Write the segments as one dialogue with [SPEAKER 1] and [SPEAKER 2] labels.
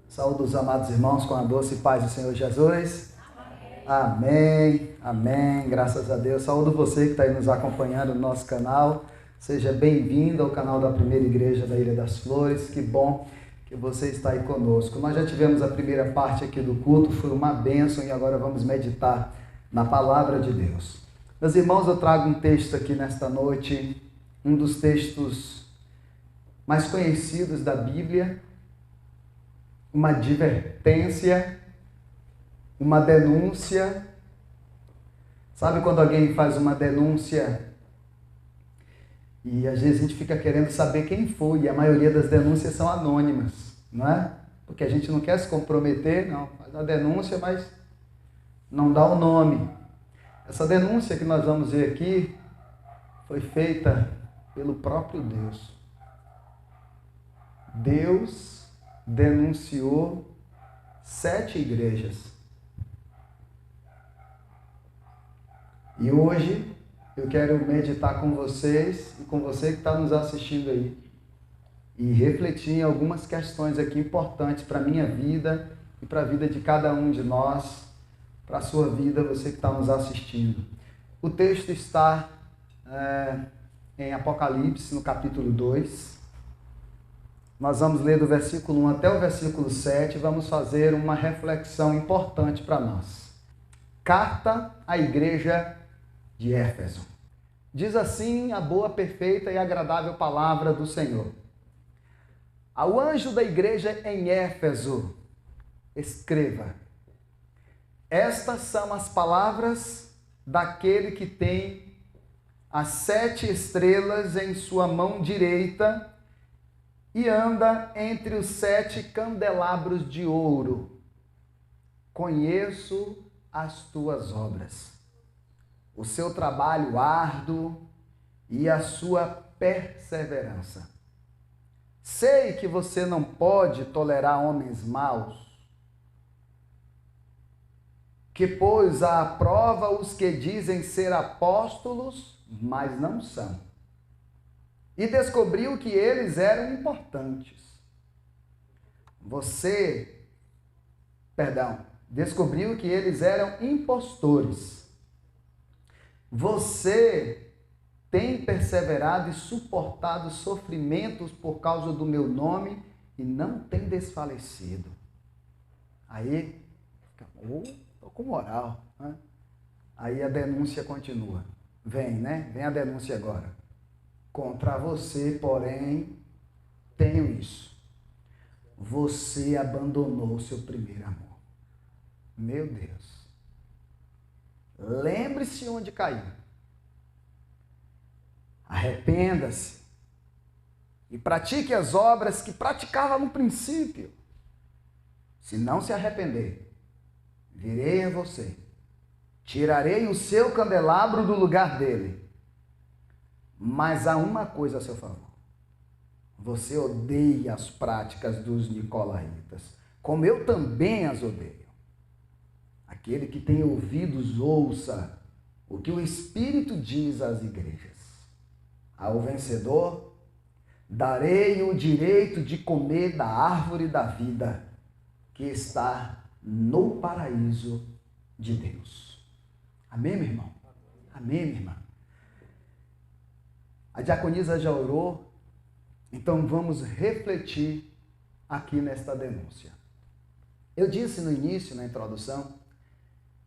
[SPEAKER 1] Saúde os amados irmãos com a doce paz do Senhor Jesus. Amém, amém, graças a Deus. Saúdo você que está aí nos acompanhando no nosso canal. Seja bem-vindo ao canal da Primeira Igreja da Ilha das Flores. Que bom que você está aí conosco. Nós já tivemos a primeira parte aqui do culto, foi uma bênção e agora vamos meditar na Palavra de Deus. Meus irmãos, eu trago um texto aqui nesta noite, um dos textos mais conhecidos da Bíblia, uma advertência, uma denúncia. Sabe quando alguém faz uma denúncia e às vezes a gente fica querendo saber quem foi, e a maioria das denúncias são anônimas, não é? Porque a gente não quer se comprometer, não, faz a denúncia, mas não dá o nome. Essa denúncia que nós vamos ver aqui foi feita pelo próprio Deus. Deus denunciou 7 igrejas. E hoje eu quero meditar com vocês e com você que está nos assistindo aí e refletir em algumas questões aqui importantes para a minha vida e para a vida de cada um de nós, para a sua vida, você que está nos assistindo. O texto está em Apocalipse, no capítulo 2. Nós vamos ler do versículo 1 até o versículo 7 e vamos fazer uma reflexão importante para nós. Carta à igreja de Éfeso. Diz assim a boa, perfeita e agradável palavra do Senhor. Ao anjo da igreja em Éfeso, escreva: estas são as palavras daquele que tem as 7 estrelas em sua mão direita e anda entre os 7 candelabros de ouro. Conheço as tuas obras, o seu trabalho árduo e a sua perseverança. Sei que você não pode tolerar homens maus, que pôs à prova os que dizem ser apóstolos, mas não são. E descobriu que eles eram importantes. Descobriu que eles eram impostores. Você tem perseverado e suportado sofrimentos por causa do meu nome e não tem desfalecido. Aí, tô com moral, né? Aí a denúncia continua. Vem a denúncia agora. Contra você, porém, tenho isso. Você abandonou o seu primeiro amor. Meu Deus. Lembre-se onde caiu. Arrependa-se. E pratique as obras que praticava no princípio. Se não se arrepender, virei a você. Tirarei o seu candelabro do lugar dele. Mas há uma coisa a seu favor. Você odeia as práticas dos nicolaítas, como eu também as odeio. Aquele que tem ouvidos, ouça o que o Espírito diz às igrejas. Ao vencedor, darei o direito de comer da árvore da vida, que está no paraíso de Deus. Amém, meu irmão? Amém, minha irmã? A diaconisa já orou, então vamos refletir aqui nesta denúncia. Eu disse no início, na introdução,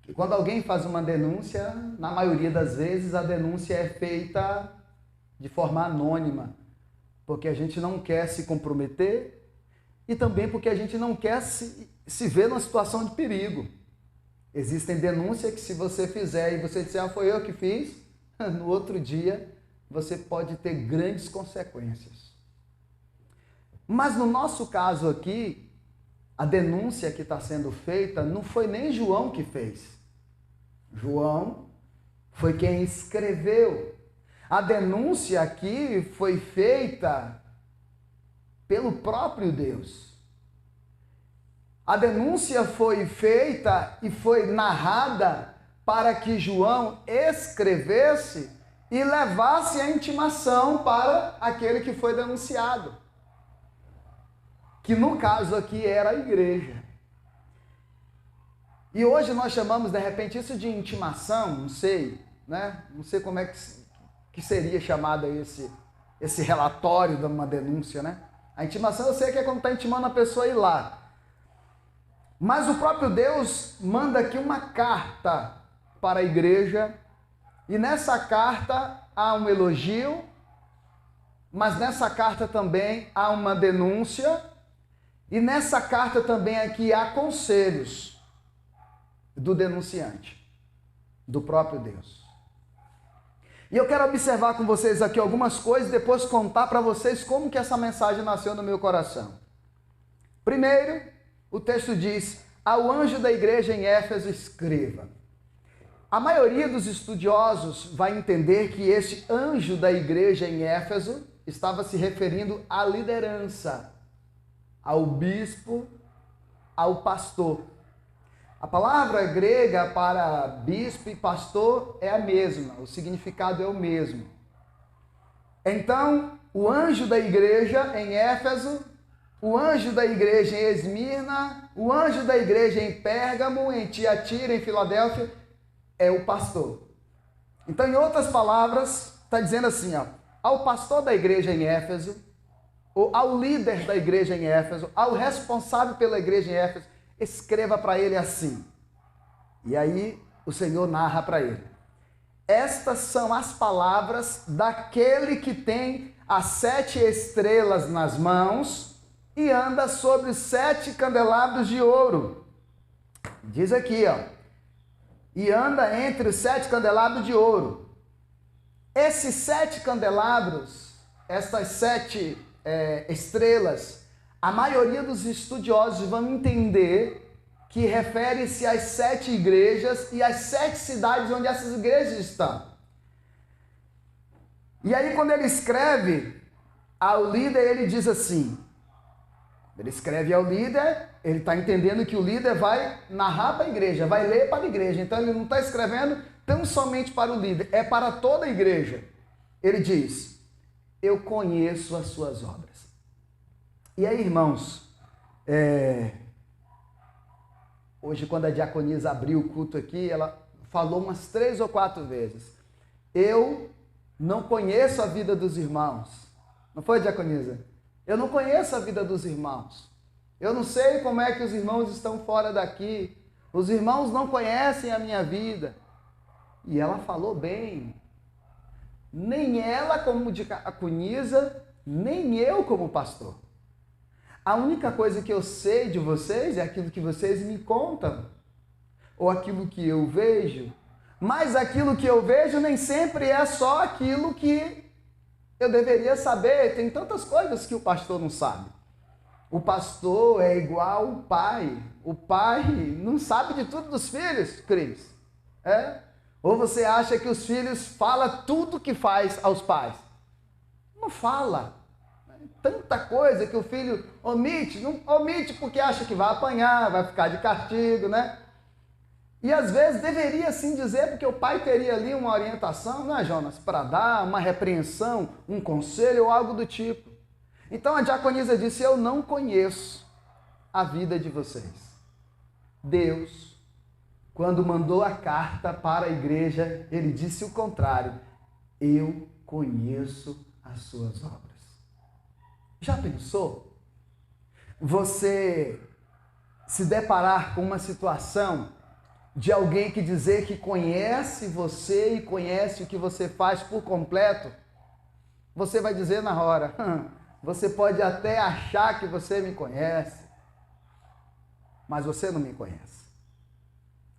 [SPEAKER 1] que quando alguém faz uma denúncia, na maioria das vezes a denúncia é feita de forma anônima, porque a gente não quer se comprometer e também porque a gente não quer se ver numa situação de perigo. Existem denúncias que se você fizer e você disser, foi eu que fiz, no outro dia você pode ter grandes consequências. Mas no nosso caso aqui, a denúncia que está sendo feita não foi nem João que fez. João foi quem escreveu. A denúncia aqui foi feita pelo próprio Deus. A denúncia foi feita e foi narrada para que João escrevesse e levasse a intimação para aquele que foi denunciado. que no caso aqui era a igreja. E hoje nós chamamos, de repente, isso de intimação, não sei, né? Não sei como é que seria chamado esse relatório de uma denúncia, né? A intimação eu sei que é quando está intimando a pessoa a ir lá. Mas o próprio Deus manda aqui uma carta para a igreja, e nessa carta há um elogio, mas nessa carta também há uma denúncia, e nessa carta também aqui há conselhos do denunciante, do próprio Deus. E eu quero observar com vocês aqui algumas coisas e depois contar para vocês como que essa mensagem nasceu no meu coração. Primeiro, o texto diz: ao anjo da igreja em Éfeso escreva. A maioria dos estudiosos vai entender que este anjo da igreja em Éfeso estava se referindo à liderança, ao bispo, ao pastor. A palavra grega para bispo e pastor é a mesma, o significado é o mesmo. Então, o anjo da igreja em Éfeso, o anjo da igreja em Esmirna, o anjo da igreja em Pérgamo, em Tiatira, em Filadélfia, é o pastor. Então, em outras palavras, está dizendo assim, ó, ao pastor da igreja em Éfeso, ou ao líder da igreja em Éfeso, ao responsável pela igreja em Éfeso, escreva para ele assim. E aí o Senhor narra para ele: estas são as palavras daquele que tem as 7 estrelas nas mãos e anda sobre 7 candelabros de ouro. Diz aqui, ó, e anda entre os 7 candelabros de ouro. Esses 7 candelabros, estas 7 estrelas, a maioria dos estudiosos vão entender que refere-se às 7 igrejas e às 7 cidades onde essas igrejas estão. E aí, quando ele escreve ao líder, ele diz assim, ele escreve ao líder, ele está entendendo que o líder vai narrar para a igreja, vai ler para a igreja, então ele não está escrevendo tão somente para o líder, é para toda a igreja. Ele diz: eu conheço as suas obras. E aí, irmãos, hoje quando a diaconisa abriu o culto aqui, ela falou umas 3 ou 4 vezes: eu não conheço a vida dos irmãos. Não foi, diaconisa? Eu não conheço a vida dos irmãos. Eu não sei como é que os irmãos estão fora daqui. Os irmãos não conhecem a minha vida. E ela falou bem. Nem ela como diaconisa, nem eu como pastor. A única coisa que eu sei de vocês é aquilo que vocês me contam, ou aquilo que eu vejo. Mas aquilo que eu vejo nem sempre é só aquilo que eu deveria saber. Tem tantas coisas que o pastor não sabe. O pastor é igual ao pai. O pai não sabe de tudo dos filhos, Cris. Ou você acha que os filhos falam tudo que faz aos pais? Não fala. Tanta coisa que o filho omite, não omite porque acha que vai apanhar, vai ficar de castigo, né? E às vezes deveria sim dizer, porque o pai teria ali uma orientação, não é, Jonas? Para dar uma repreensão, um conselho ou algo do tipo. Então a diaconisa disse: eu não conheço a vida de vocês. Deus, quando mandou a carta para a igreja, ele disse o contrário: eu conheço as suas obras. Já pensou? Você se deparar com uma situação de alguém que dizer que conhece você e conhece o que você faz por completo? Você vai dizer na hora: você pode até achar que você me conhece, mas você não me conhece.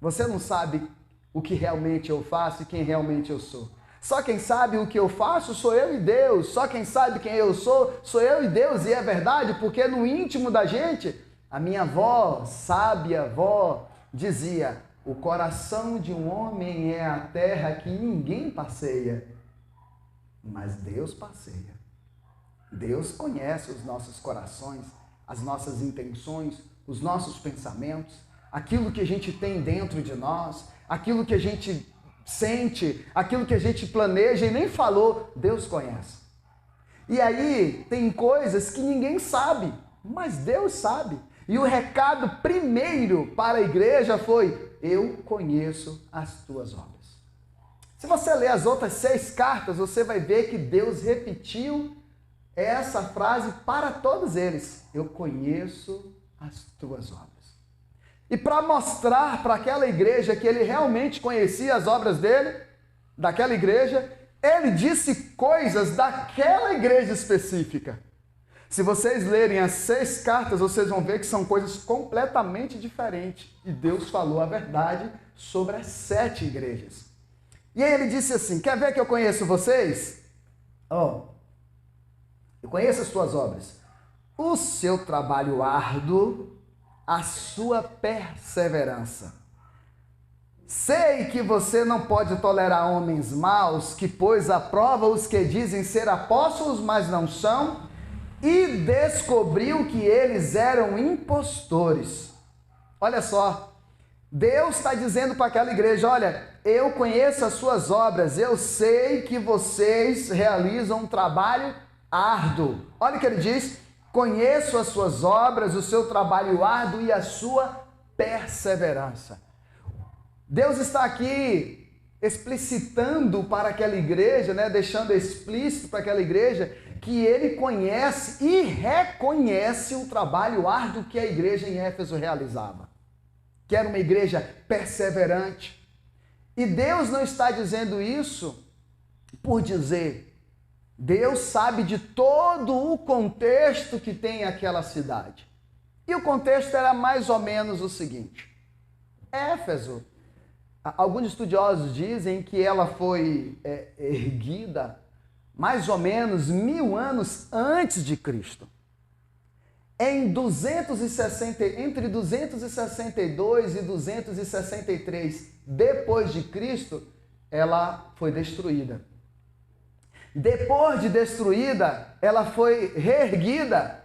[SPEAKER 1] Você não sabe o que realmente eu faço e quem realmente eu sou. Só quem sabe o que eu faço sou eu e Deus. Só quem sabe quem eu sou eu e Deus. E é verdade, porque no íntimo da gente, a minha avó, sábia avó, dizia: o coração de um homem é a terra que ninguém passeia, mas Deus passeia. Deus conhece os nossos corações, as nossas intenções, os nossos pensamentos, aquilo que a gente tem dentro de nós, aquilo que a gente sente, aquilo que a gente planeja e nem falou, Deus conhece. E aí tem coisas que ninguém sabe, mas Deus sabe. E o recado primeiro para a igreja foi: eu conheço as tuas obras. Se você ler as outras 6 cartas, você vai ver que Deus repetiu essa frase para todos eles: eu conheço as tuas obras. E para mostrar para aquela igreja que ele realmente conhecia as obras dele, daquela igreja, ele disse coisas daquela igreja específica. Se vocês lerem as 6 cartas, vocês vão ver que são coisas completamente diferentes. E Deus falou a verdade sobre as 7 igrejas. E aí ele disse assim: quer ver que eu conheço vocês? Eu conheço as tuas obras. O seu trabalho árduo, a sua perseverança. Sei que você não pode tolerar homens maus, que pois aprova os que dizem ser apóstolos, mas não são, e descobriu que eles eram impostores. Olha só, Deus está dizendo para aquela igreja: olha, eu conheço as suas obras, eu sei que vocês realizam um trabalho árduo. Olha o que ele diz: conheço as suas obras, o seu trabalho árduo e a sua perseverança. Deus está aqui explicitando para aquela igreja, deixando explícito para aquela igreja que ele conhece e reconhece o trabalho árduo que a igreja em Éfeso realizava, que era uma igreja perseverante. E Deus não está dizendo isso por dizer. Deus sabe de todo o contexto que tem aquela cidade. E o contexto era mais ou menos o seguinte: Éfeso, alguns estudiosos dizem que ela foi erguida mais ou menos 1000 anos antes de Cristo. Entre 262 e 263 depois de Cristo, ela foi destruída. Depois de destruída, ela foi reerguida.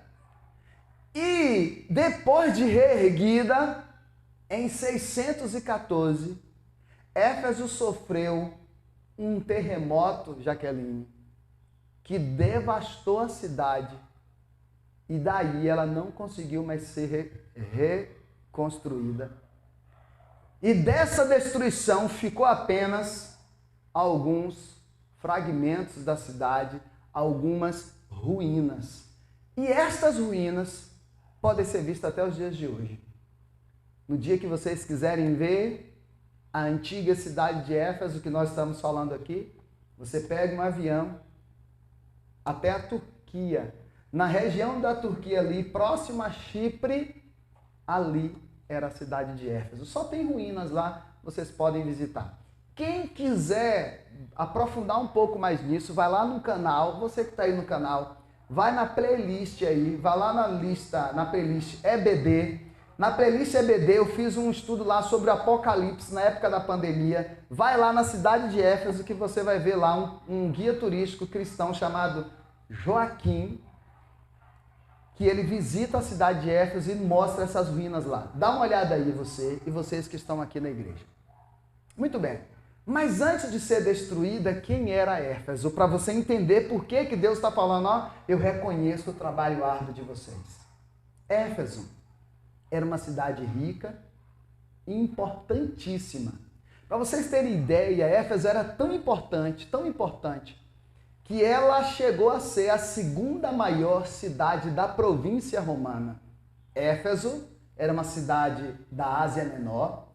[SPEAKER 1] E depois de reerguida, em 614, Éfeso sofreu um terremoto, Jaqueline, que devastou a cidade. E daí ela não conseguiu mais ser reconstruída. E dessa destruição ficou apenas alguns fragmentos da cidade, algumas ruínas. E estas ruínas podem ser vistas até os dias de hoje. No dia que vocês quiserem ver a antiga cidade de Éfeso, que nós estamos falando aqui, você pega um avião até a Turquia. Na região da Turquia ali, próximo a Chipre, ali era a cidade de Éfeso. Só tem ruínas lá, vocês podem visitar. Quem quiser aprofundar um pouco mais nisso, vai lá no canal, você que está aí no canal, vai na playlist aí, vai lá na playlist EBD. Na playlist EBD eu fiz um estudo lá sobre o Apocalipse na época da pandemia. Vai lá na cidade de Éfeso que você vai ver lá um guia turístico cristão chamado Joaquim, que ele visita a cidade de Éfeso e mostra essas ruínas lá. Dá uma olhada aí você e vocês que estão aqui na igreja. Muito bem. Mas antes de ser destruída, quem era Éfeso? Para você entender por que Deus está falando, eu reconheço o trabalho árduo de vocês. Éfeso era uma cidade rica e importantíssima. Para vocês terem ideia, Éfeso era tão importante, que ela chegou a ser a segunda maior cidade da província romana. Éfeso era uma cidade da Ásia Menor.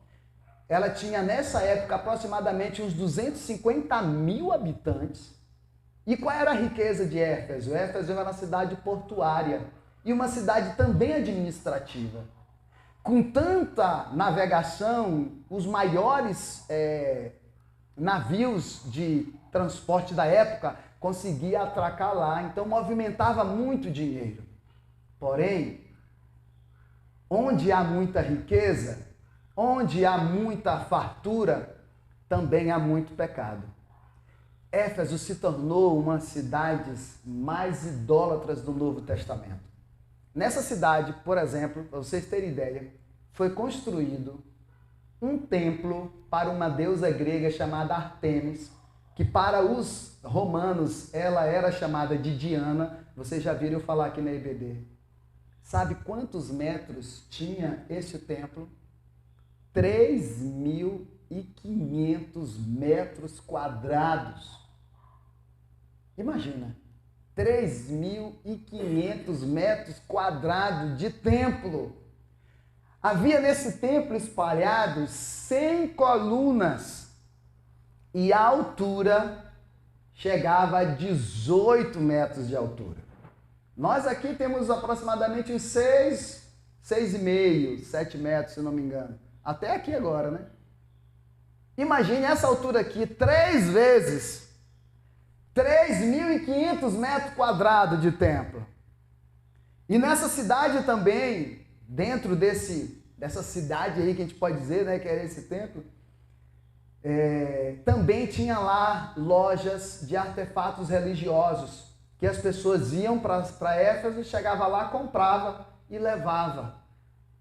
[SPEAKER 1] Ela tinha, nessa época, aproximadamente uns 250 mil habitantes. E qual era a riqueza de Éfeso? Éfeso era uma cidade portuária e uma cidade também administrativa. Com tanta navegação, os maiores navios de transporte da época conseguiam atracar lá, então movimentava muito dinheiro. Porém, onde há muita riqueza, onde há muita fartura, também há muito pecado. Éfeso se tornou uma das cidades mais idólatras do Novo Testamento. Nessa cidade, por exemplo, para vocês terem ideia, foi construído um templo para uma deusa grega chamada Ártemis, que para os romanos ela era chamada de Diana. Vocês já viram eu falar aqui na EBD. Sabe quantos metros tinha este templo? 3.500 metros quadrados. Imagina, 3.500 metros quadrados de templo. Havia nesse templo espalhados 100 colunas e a altura chegava a 18 metros de altura. Nós aqui temos aproximadamente uns 6,5, 7 metros, se não me engano. Até aqui agora, né? Imagine essa altura aqui, 3 vezes 3.500 metros quadrados de templo. E nessa cidade também, dentro dessa cidade aí que a gente pode dizer, né, que era esse templo, também tinha lá lojas de artefatos religiosos, que as pessoas iam para Éfeso, chegava lá, comprava e levava.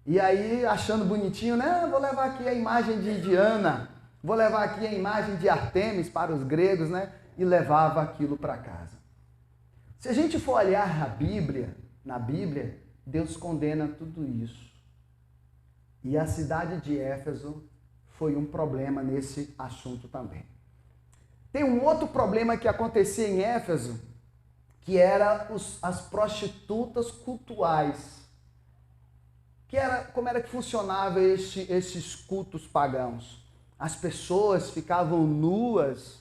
[SPEAKER 1] E aí, achando bonitinho, né? Vou levar aqui a imagem de Diana, vou levar aqui a imagem de Artemis para os gregos, né? E levava aquilo para casa. Se a gente for olhar na Bíblia, Deus condena tudo isso. E a cidade de Éfeso foi um problema nesse assunto também. Tem um outro problema que acontecia em Éfeso, que era as prostitutas cultuais. Como era que funcionava esses cultos pagãos? As pessoas ficavam nuas,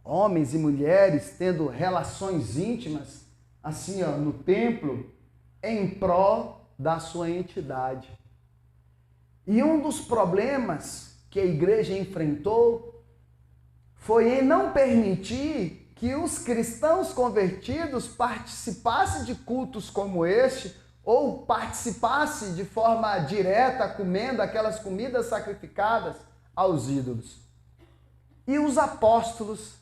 [SPEAKER 1] homens e mulheres tendo relações íntimas, assim, ó, no templo, em prol da sua entidade. E um dos problemas que a igreja enfrentou foi em não permitir que os cristãos convertidos participassem de cultos como este, ou participassem de forma direta, comendo aquelas comidas sacrificadas aos ídolos. E os apóstolos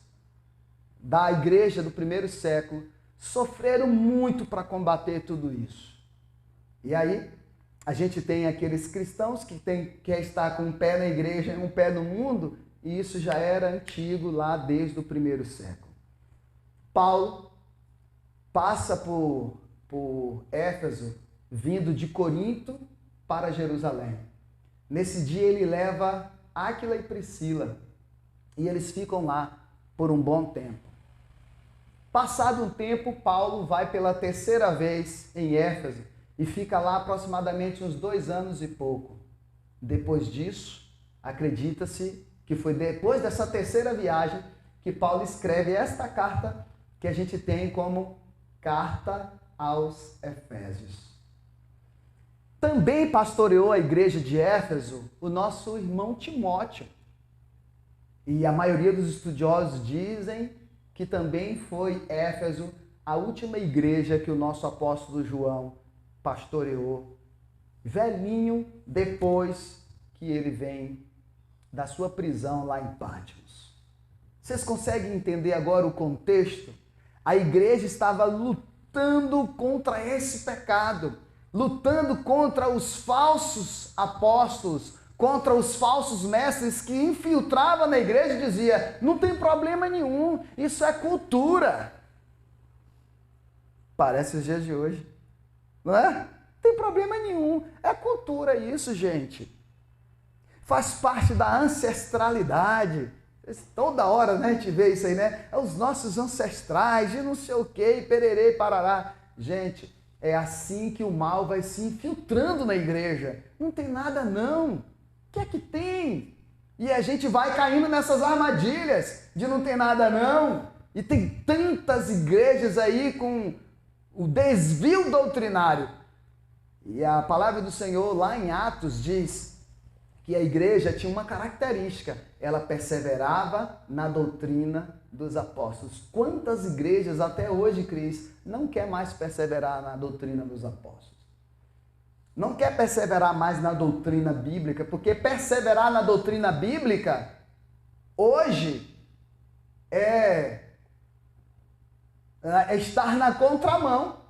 [SPEAKER 1] da igreja do primeiro século sofreram muito para combater tudo isso. E aí, a gente tem aqueles cristãos que quer estar com um pé na igreja e um pé no mundo, e isso já era antigo lá desde o primeiro século. Paulo passa por Éfeso, vindo de Corinto para Jerusalém. Nesse dia ele leva Áquila e Priscila, e eles ficam lá por um bom tempo. Passado um tempo, Paulo vai pela terceira vez em Éfeso e fica lá aproximadamente uns 2 anos e pouco. Depois disso, acredita-se que foi depois dessa terceira viagem que Paulo escreve esta carta que a gente tem como Carta aos Efésios. Também pastoreou a igreja de Éfeso o nosso irmão Timóteo. E a maioria dos estudiosos dizem que também foi Éfeso a última igreja que o nosso apóstolo João pastoreou, velhinho, depois que ele vem da sua prisão lá em Pátimos. Vocês conseguem entender agora o contexto? A igreja estava lutando contra esse pecado, lutando contra os falsos apóstolos, contra os falsos mestres que infiltravam na igreja e dizia: não tem problema nenhum, isso é cultura. Parece os dias de hoje, não é? Não tem problema nenhum, é cultura isso, gente. Faz parte da ancestralidade. Toda hora, né, a gente vê isso aí, né? É os nossos ancestrais, de não sei o quê, pererê, parará. Gente, é assim que o mal vai se infiltrando na igreja. Não tem nada não. O que é que tem? E a gente vai caindo nessas armadilhas de não ter nada não. E tem tantas igrejas aí com o desvio doutrinário. E a palavra do Senhor lá em Atos diz que a igreja tinha uma característica: ela perseverava na doutrina dos apóstolos. Quantas igrejas até hoje, Cris, não quer mais perseverar na doutrina dos apóstolos? Não quer perseverar mais na doutrina bíblica, porque perseverar na doutrina bíblica hoje é estar na contramão.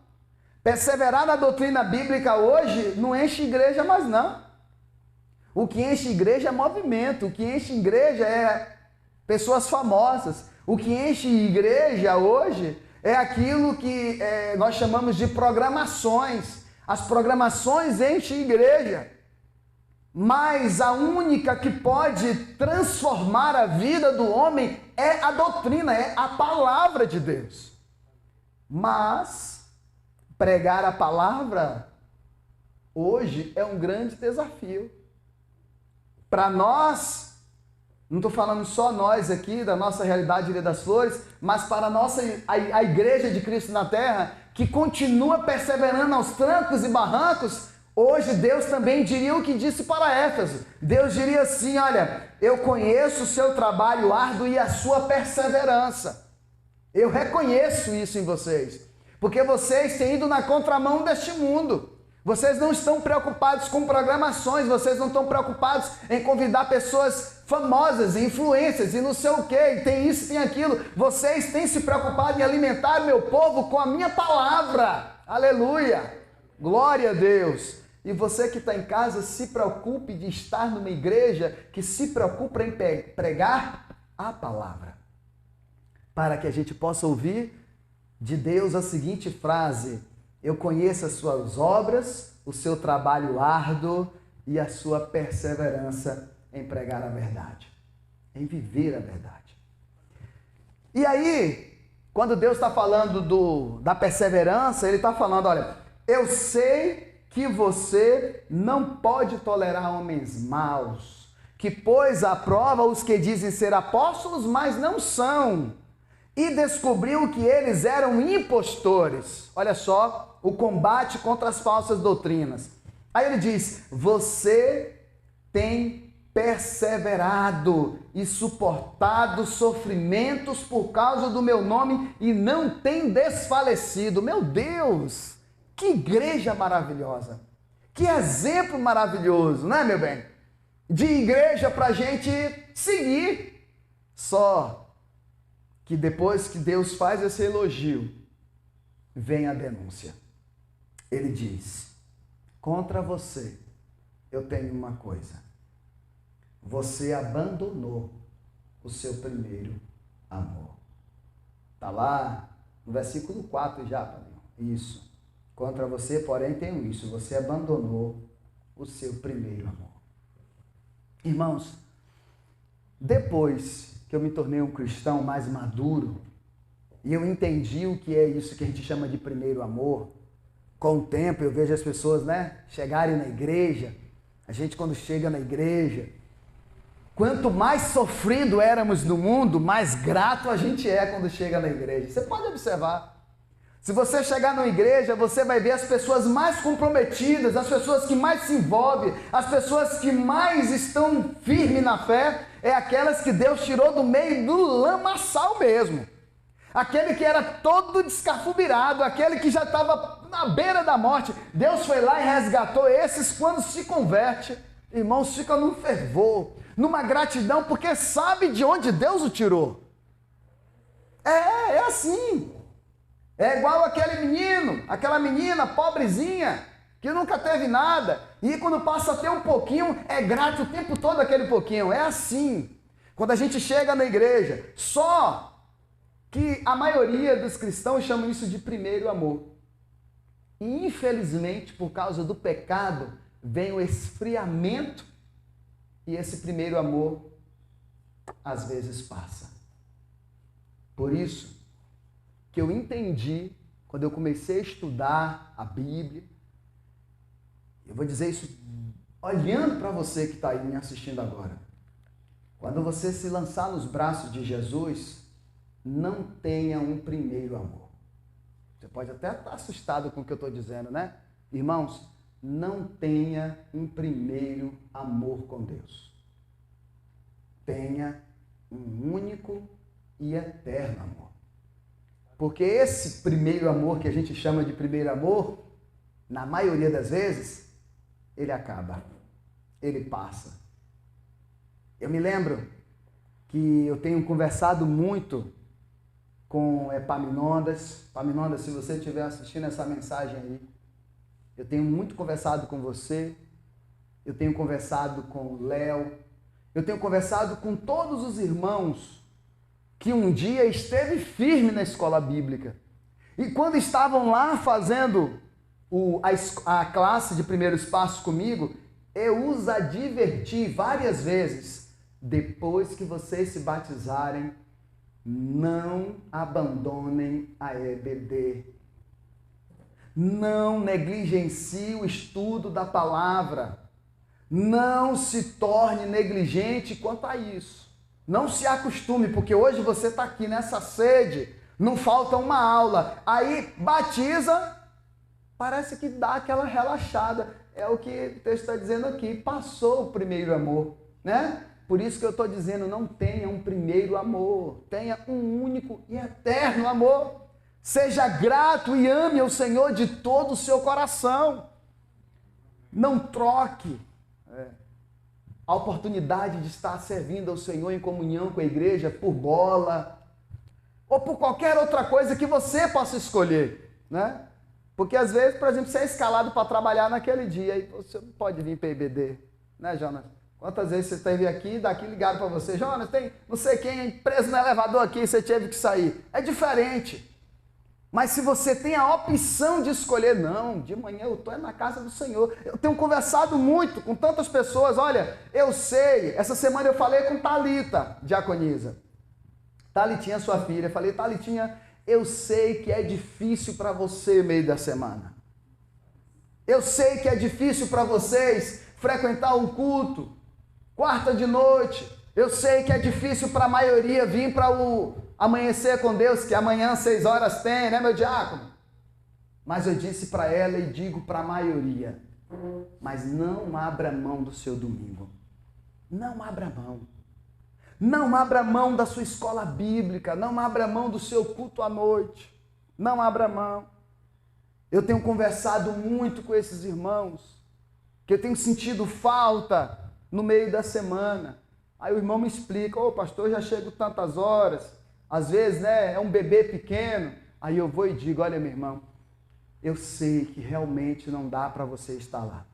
[SPEAKER 1] Perseverar na doutrina bíblica hoje não enche igreja mais não. O que enche igreja é movimento, o que enche igreja é pessoas famosas. O que enche igreja hoje é aquilo que nós chamamos de programações. as programações enchem igreja, mas a única que pode transformar a vida do homem é a doutrina, é a palavra de Deus. Mas pregar a palavra hoje é um grande desafio. Para nós, não estou falando só nós aqui, da nossa realidade Ilha das Flores, mas para a Igreja de Cristo na Terra, que continua perseverando aos trancos e barrancos, hoje Deus também diria o que disse para Éfeso. Deus diria assim, olha, eu conheço o seu trabalho árduo e a sua perseverança. Eu reconheço isso em vocês, porque vocês têm ido na contramão deste mundo. Vocês não estão preocupados com programações, vocês não estão preocupados em convidar pessoas famosas, influências e não sei o que, tem isso, tem aquilo. Vocês têm se preocupado em alimentar o meu povo com a minha palavra. Aleluia! Glória a Deus! E você que está em casa, se preocupe de estar numa igreja que se preocupa em pregar a palavra. Para que a gente possa ouvir de Deus a seguinte frase: eu conheço as suas obras, o seu trabalho árduo e a sua perseverança em pregar a verdade, em viver a verdade. E aí, quando Deus está falando da perseverança, Ele está falando, olha, eu sei que você não pode tolerar homens maus, que pôs à prova os que dizem ser apóstolos, mas não são, e descobriu que eles eram impostores. Olha só, o combate contra as falsas doutrinas. Aí ele diz, você tem perseverado e suportado sofrimentos por causa do meu nome e não tem desfalecido. Meu Deus, que igreja maravilhosa, que exemplo maravilhoso, né, meu bem? De igreja para a gente seguir. Só que depois que Deus faz esse elogio, vem a denúncia. Ele diz, contra você eu tenho uma coisa. Você abandonou o seu primeiro amor. Está lá no versículo 4 já, Paulinho. Isso. Contra você, porém, tenho isso. Você abandonou o seu primeiro amor. Irmãos, depois que eu me tornei um cristão mais maduro, e eu entendi o que é isso que a gente chama de primeiro amor, com o tempo eu vejo as pessoas, chegarem na igreja. A gente, quando chega na igreja, quanto mais sofrido éramos no mundo, mais grato a gente é quando chega na igreja. Você pode observar. Se você chegar na igreja, você vai ver as pessoas mais comprometidas, as pessoas que mais se envolvem, as pessoas que mais estão firmes na fé, é aquelas que Deus tirou do meio do lamaçal mesmo. Aquele que era todo descafubirado, aquele que já estava na beira da morte. Deus foi lá e resgatou esses. Quando se converte, irmãos, fica num fervor, numa gratidão, porque sabe de onde Deus o tirou. É assim. É igual aquele menino, aquela menina pobrezinha, que nunca teve nada, e quando passa a ter um pouquinho, é grato o tempo todo aquele pouquinho. É assim. Quando a gente chega na igreja, só que a maioria dos cristãos chamam isso de primeiro amor. E infelizmente, por causa do pecado, vem o esfriamento e esse primeiro amor às vezes passa. Por isso que eu entendi, quando eu comecei a estudar a Bíblia, eu vou dizer isso olhando para você que está aí me assistindo agora. Quando você se lançar nos braços de Jesus, não tenha um primeiro amor. Você pode até estar assustado com o que eu estou dizendo, né? Irmãos, não tenha um primeiro amor com Deus. Tenha um único e eterno amor. Porque esse primeiro amor que a gente chama de primeiro amor, na maioria das vezes, ele acaba, ele passa. Eu me lembro que eu tenho conversado muito com Epaminondas. Epaminondas, se você estiver assistindo essa mensagem aí, eu tenho muito conversado com você, eu tenho conversado com o Léo, eu tenho conversado com todos os irmãos que um dia esteve firme na escola bíblica. E quando estavam lá fazendo a classe de primeiros passos comigo, eu os adverti várias vezes. Depois que vocês se batizarem, não abandonem a EBD. Não negligencie o estudo da palavra. Não se torne negligente quanto a isso. Não se acostume, porque hoje você está aqui nessa sede, não falta uma aula. Aí batiza, parece que dá aquela relaxada. É o que o texto está dizendo aqui. Passou o primeiro amor, né? Por isso que eu estou dizendo, não tenha um primeiro amor. Tenha um único e eterno amor. Seja grato e ame ao Senhor de todo o seu coração. Não troque a oportunidade de estar servindo ao Senhor em comunhão com a igreja por bola ou por qualquer outra coisa que você possa escolher, né? Porque às vezes, por exemplo, você é escalado para trabalhar naquele dia e você não pode vir para a IBD, né, Jonas? Quantas vezes você esteve aqui, daqui ligaram para você, Jonas, tem não sei quem preso no elevador aqui, você teve que sair. É diferente. Mas se você tem a opção de escolher, não, de manhã eu estou na casa do Senhor. Eu tenho conversado muito com tantas pessoas, olha, eu sei, essa semana eu falei com Thalita, diaconisa. Thalitinha, sua filha, eu falei, Thalitinha, eu sei que é difícil para você meio da semana. Eu sei que é difícil para vocês frequentar um culto, quarta de noite. Eu sei que é difícil para a maioria vir para o amanhecer com Deus, que amanhã 6 horas tem, né, meu diácono? Mas eu disse para ela e digo para a maioria, mas não abra mão do seu domingo. Não abra mão. Não abra mão da sua escola bíblica, não abra mão do seu culto à noite. Não abra mão. Eu tenho conversado muito com esses irmãos, que eu tenho sentido falta no meio da semana. Aí o irmão me explica, ô pastor, eu já chego tantas horas, às vezes, né, é um bebê pequeno. Aí eu vou e digo, olha meu irmão, eu sei que realmente não dá para você estar lá,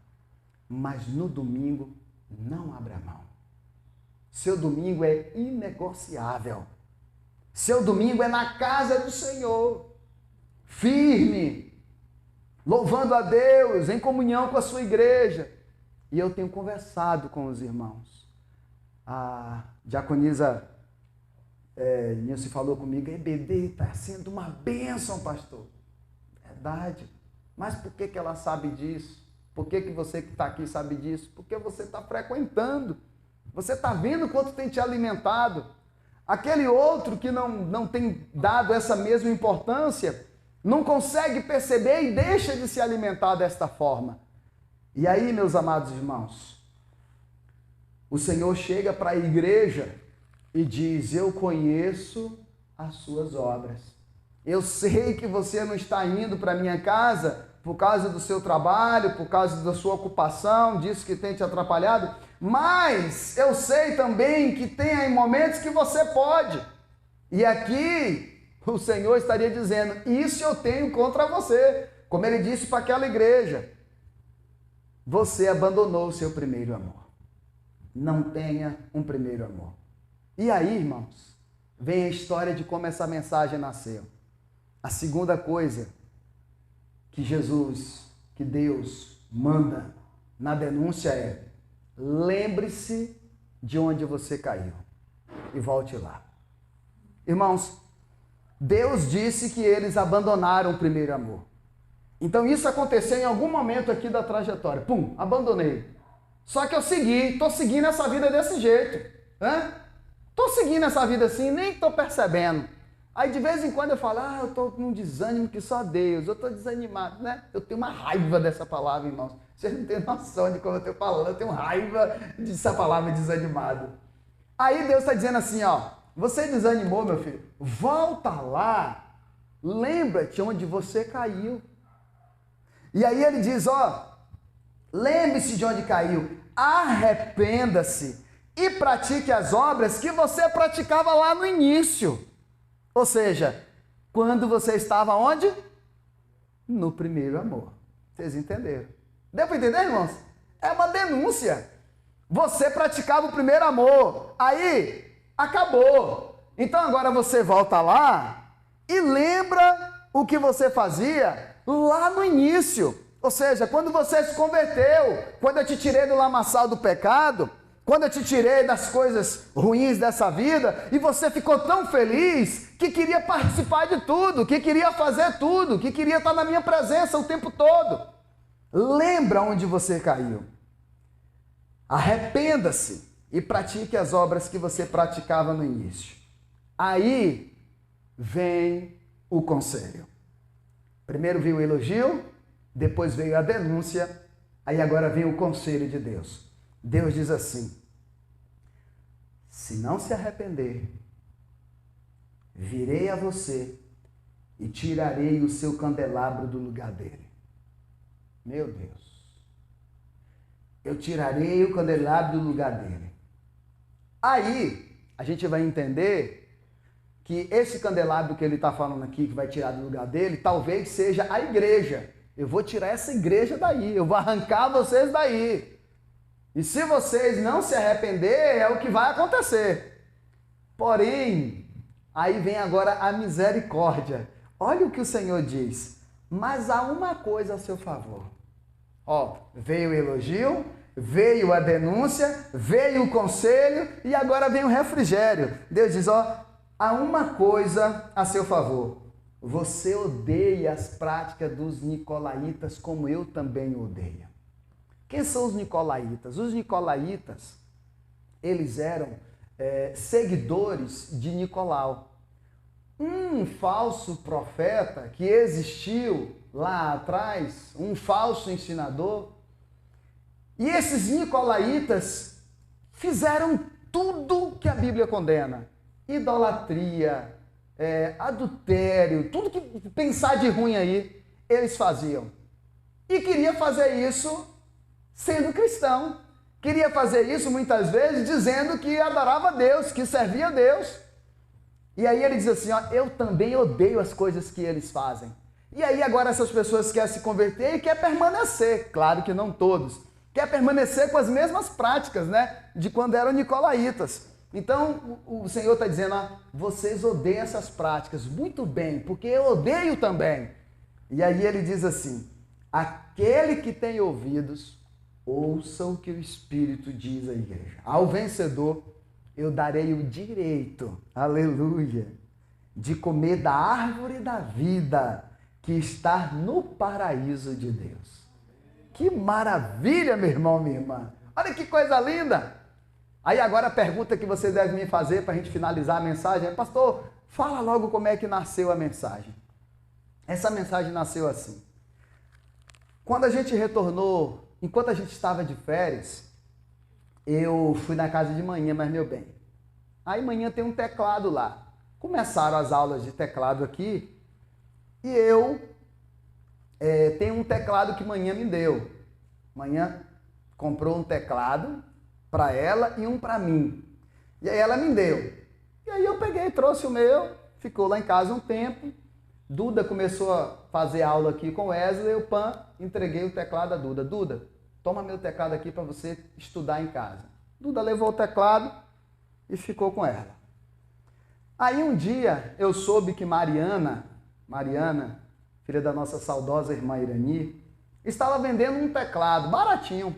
[SPEAKER 1] mas no domingo não abra mão. Seu domingo é inegociável. Seu domingo é na casa do Senhor, firme, louvando a Deus, em comunhão com a sua igreja. E eu tenho conversado com os irmãos. A diaconisa Nilce falou comigo, EBD está sendo uma bênção, pastor. Verdade. Mas por que ela sabe disso? Por que você que está aqui sabe disso? Porque você está frequentando. Você está vendo quanto tem te alimentado. Aquele outro que não tem dado essa mesma importância, não consegue perceber e deixa de se alimentar desta forma. E aí, meus amados irmãos, o Senhor chega para a igreja e diz, eu conheço as suas obras. Eu sei que você não está indo para a minha casa por causa do seu trabalho, por causa da sua ocupação, disso que tem te atrapalhado, mas eu sei também que tem momentos que você pode. E aqui o Senhor estaria dizendo, isso eu tenho contra você, como ele disse para aquela igreja. Você abandonou o seu primeiro amor. Não tenha um primeiro amor. E aí, irmãos, vem a história de como essa mensagem nasceu. A segunda coisa que que Deus manda na denúncia é, lembre-se de onde você caiu e volte lá. Irmãos, Deus disse que eles abandonaram o primeiro amor. Então isso aconteceu em algum momento aqui da trajetória. Pum, abandonei. Só que eu estou seguindo essa vida desse jeito. Estou seguindo essa vida assim, nem estou percebendo. Aí de vez em quando eu falo, eu estou com um desânimo que só Deus, eu estou desanimado, né? Eu tenho uma raiva dessa palavra, irmãos. Vocês não têm noção de como eu estou falando, eu tenho raiva dessa palavra desanimado. Aí Deus está dizendo assim, você desanimou, meu filho? Volta lá, lembra-te onde você caiu. E aí ele diz, lembre-se de onde caiu, arrependa-se e pratique as obras que você praticava lá no início. Ou seja, quando você estava onde? No primeiro amor. Vocês entenderam? Deu para entender, irmãos? É uma denúncia. Você praticava o primeiro amor, aí acabou. Então agora você volta lá e lembra o que você fazia lá no início. Ou seja, quando você se converteu, quando eu te tirei do lamaçal do pecado, quando eu te tirei das coisas ruins dessa vida, e você ficou tão feliz que queria participar de tudo, que queria fazer tudo, que queria estar na minha presença o tempo todo. Lembra onde você caiu. Arrependa-se e pratique as obras que você praticava no início. Aí vem o conselho. Primeiro veio o elogio, depois veio a denúncia, aí agora vem o conselho de Deus. Deus diz assim: se não se arrepender, virei a você e tirarei o seu candelabro do lugar dele. Meu Deus. Eu tirarei o candelabro do lugar dele. Aí a gente vai entender que esse candelabro que ele está falando aqui, que vai tirar do lugar dele, talvez seja a igreja. Eu vou tirar essa igreja daí, eu vou arrancar vocês daí. E se vocês não se arrepender, é o que vai acontecer. Porém, aí vem agora a misericórdia. Olha o que o Senhor diz. Mas há uma coisa a seu favor. Ó, veio o elogio, veio a denúncia, veio o conselho e agora vem o refrigério. Deus diz, ó, há uma coisa a seu favor. Você odeia as práticas dos nicolaítas como eu também odeio. Quem são os nicolaítas? Os nicolaítas, eles eram seguidores de Nicolau. Um falso profeta que existiu lá atrás, um falso ensinador. E esses nicolaítas fizeram tudo que a Bíblia condena. Idolatria, adultério, tudo que pensar de ruim aí, eles faziam. E queria fazer isso sendo cristão. Queria fazer isso muitas vezes dizendo que adorava a Deus, que servia a Deus. E aí ele diz assim, ó, eu também odeio as coisas que eles fazem. E aí agora essas pessoas querem se converter e querem permanecer. Claro que não todos. Quer permanecer com as mesmas práticas, né? De quando eram nicolaítas. Então o Senhor está dizendo, ó, vocês odeiam essas práticas. Muito bem, porque eu odeio também. E aí ele diz assim, aquele que tem ouvidos, ouça o que o Espírito diz à igreja. Ao vencedor, eu darei o direito, aleluia, de comer da árvore da vida que está no paraíso de Deus. Que maravilha, meu irmão, minha irmã. Olha que coisa linda. Aí agora a pergunta que você deve me fazer para a gente finalizar a mensagem é, pastor, fala logo como é que nasceu a mensagem. Essa mensagem nasceu assim. Quando a gente retornou, enquanto a gente estava de férias, eu fui na casa de manhã, mas meu bem. Aí manhã tem um teclado lá. Começaram as aulas de teclado aqui e eu tenho um teclado que manhã me deu. Manhã comprou um teclado para ela e um para mim. E aí ela me deu. E aí eu peguei, trouxe o meu, ficou lá em casa um tempo. Duda começou a fazer aula aqui com Wesley, eu entreguei o teclado a Duda. Duda, toma meu teclado aqui para você estudar em casa. Duda levou o teclado e ficou com ela. Aí um dia eu soube que Mariana, filha da nossa saudosa irmã Irani, estava vendendo um teclado baratinho.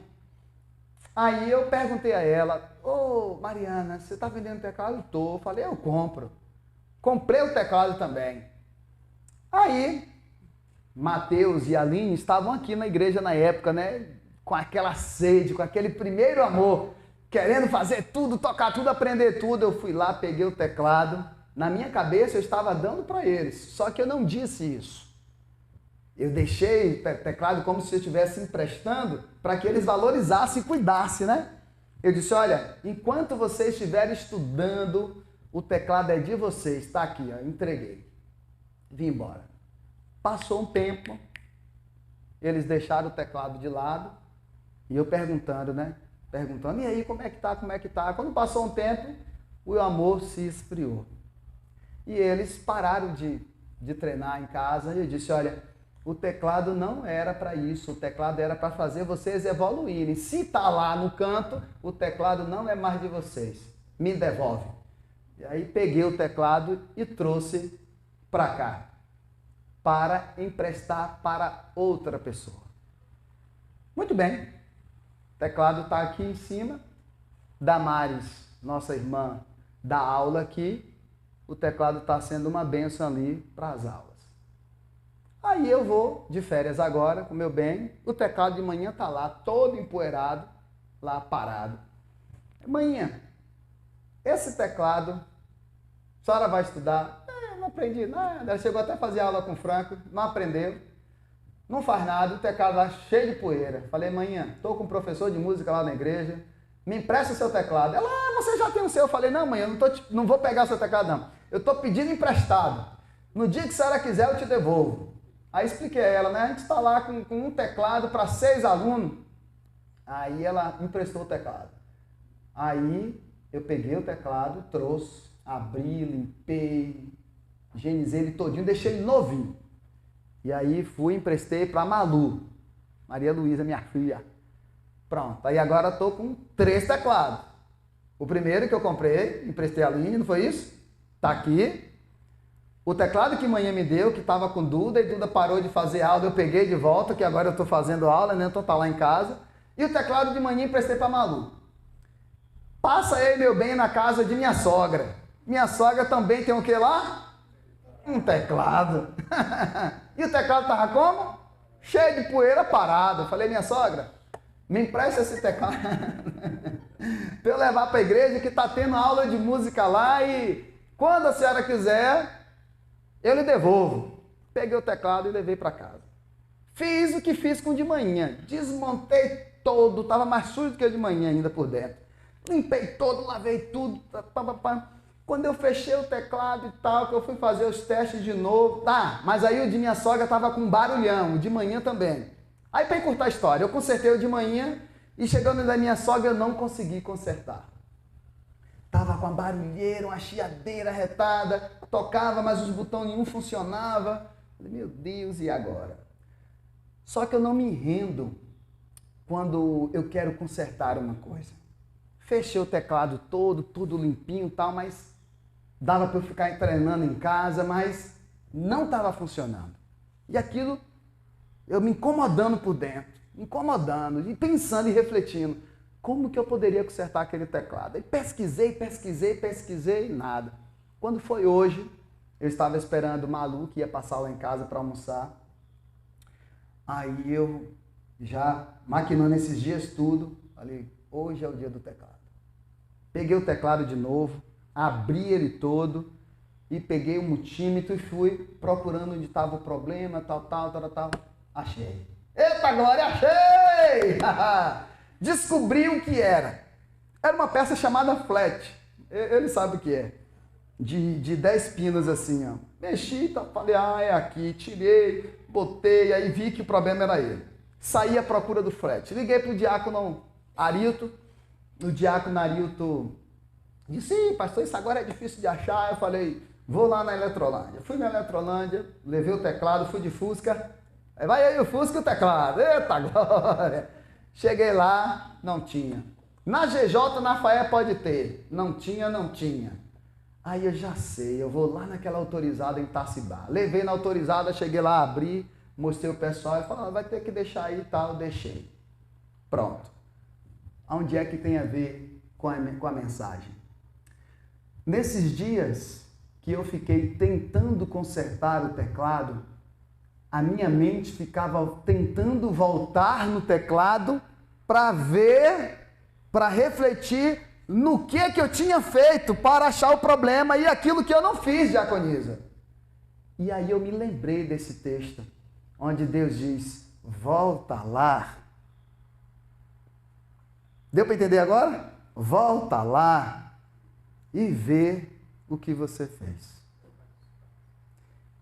[SPEAKER 1] Aí eu perguntei a ela, ô Mariana, você está vendendo teclado? Tô. Falei, eu compro. Comprei o teclado também. Aí, Mateus e Aline estavam aqui na igreja na época, né? Com aquela sede, com aquele primeiro amor, querendo fazer tudo, tocar tudo, aprender tudo. Eu fui lá, peguei o teclado. Na minha cabeça eu estava dando para eles, só que eu não disse isso. Eu deixei o teclado como se eu estivesse emprestando para que eles valorizassem e cuidassem, né? Eu disse, olha, enquanto vocês estiverem estudando, o teclado é de vocês, está aqui, ó, entreguei. Vim embora. Passou um tempo, eles deixaram o teclado de lado e eu perguntando, né? Perguntando, e aí, como é que tá, como é que tá? Quando passou um tempo, o amor se esfriou. E eles pararam de treinar em casa e eu disse, olha, o teclado não era para isso, o teclado era para fazer vocês evoluírem. Se está lá no canto, o teclado não é mais de vocês. Me devolve. E aí peguei o teclado e trouxe para cá, para emprestar para outra pessoa. Muito bem. O teclado está aqui em cima. Damares, nossa irmã, dá aula aqui. O teclado está sendo uma bênção ali para as aulas. Aí eu vou de férias agora, com meu bem. O teclado de manhã está lá, todo empoeirado, lá parado. Manhã, esse teclado, a senhora vai estudar? Não aprendi nada. Ela chegou até a fazer aula com o Franco, não aprendeu. Não faz nada, o teclado lá cheio de poeira. Falei, manhã, estou com um professor de música lá na igreja, me empresta o seu teclado. Ela, você já tem o seu. Eu falei, não, mãe, eu não vou pegar o seu teclado, não. Eu estou pedindo emprestado. No dia que a senhora quiser, eu te devolvo. Aí expliquei a ela, né? A gente está lá com um teclado para 6 alunos. Aí ela emprestou o teclado. Aí eu peguei o teclado, trouxe, abri, limpei, higienizei ele todinho, deixei ele novinho. E aí fui, emprestei para Malu, Maria Luísa, minha filha. Pronto, aí agora estou com 3 teclados. O primeiro que eu comprei, emprestei a Aline, não foi isso? Está aqui. O teclado que manhã me deu, que estava com Duda, e Duda parou de fazer aula, eu peguei de volta, que agora eu estou fazendo aula, né? Então tá lá em casa. E o teclado de manhã emprestei para Malu. Passa aí, meu bem, na casa de minha sogra. Minha sogra também tem o que lá? Um teclado. E o teclado estava como? Cheio de poeira, parado. Eu falei, minha sogra, me empresta esse teclado para eu levar para a igreja, que está tendo aula de música lá, e quando a senhora quiser, eu lhe devolvo. Peguei o teclado e levei para casa. Fiz o que fiz com o de manhã. Desmontei todo, estava mais sujo do que o de manhã ainda por dentro. Limpei todo, lavei tudo. Quando eu fechei o teclado e tal, que eu fui fazer os testes de novo. Tá, mas aí o de minha sogra estava com um barulhão, o de manhã também. Aí para encurtar a história, eu consertei o de manhã e chegando da minha sogra eu não consegui consertar. Tava com uma barulheira, uma chiadeira retada, tocava, mas os botões nenhum funcionava. Falei, meu Deus, e agora? Só que eu não me rendo quando eu quero consertar uma coisa. Fechei o teclado todo, tudo limpinho e tal, mas dava para eu ficar treinando em casa, mas não estava funcionando. E aquilo, eu me incomodando por dentro, incomodando, e pensando e refletindo. Como que eu poderia consertar aquele teclado? Aí pesquisei, nada. Quando foi hoje, eu estava esperando o Malu, que ia passar lá em casa para almoçar. Aí eu, já maquinando esses dias tudo, falei, hoje é o dia do teclado. Peguei o teclado de novo, abri ele todo e peguei o multímetro e fui procurando onde estava o problema, tal. Achei. Eita glória, achei! Descobri o que era. Era uma peça chamada flat. Ele sabe o que é. De 10 pinos assim, ó. Mexi, falei, é aqui. Tirei, botei, aí vi que o problema era ele. Saí à procura do flat. Liguei pro diácono Arilton. O diácono Arilton disse, pastor, isso agora é difícil de achar. Eu falei, vou lá na Eletrolândia. Fui na Eletrolândia, levei o teclado, fui de Fusca. Vai aí o Fusca e o teclado. Eita glória! Cheguei lá, não tinha. Na GJ, na FAE pode ter. Não tinha. Aí eu já sei, eu vou lá naquela autorizada em Tacibá. Levei na autorizada, cheguei lá, abri, mostrei o pessoal e falei, vai ter que deixar aí e tal, deixei. Pronto. Onde é que tem a ver com a mensagem? Nesses dias que eu fiquei tentando consertar o teclado, a minha mente ficava tentando voltar no teclado para ver, para refletir no que eu tinha feito para achar o problema e aquilo que eu não fiz, diaconisa. E aí eu me lembrei desse texto, onde Deus diz, volta lá. Deu para entender agora? Volta lá e vê o que você fez.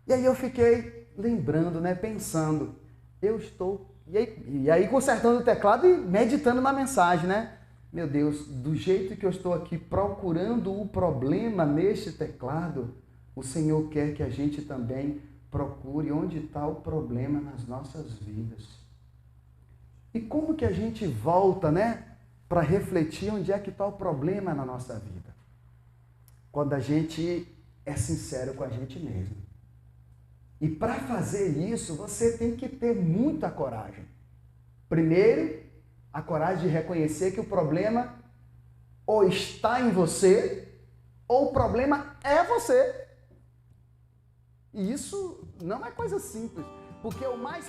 [SPEAKER 1] E aí eu fiquei lembrando, né, pensando, eu estou, e aí consertando o teclado e meditando na mensagem, né? Meu Deus, do jeito que eu estou aqui procurando o problema neste teclado, o Senhor quer que a gente também procure onde está o problema nas nossas vidas. E como que a gente volta, né, para refletir onde é que está o problema na nossa vida? Quando a gente é sincero com a gente mesmo. E para fazer isso, você tem que ter muita coragem. Primeiro, a coragem de reconhecer que o problema ou está em você, ou o problema é você. E isso não é coisa simples, porque o mais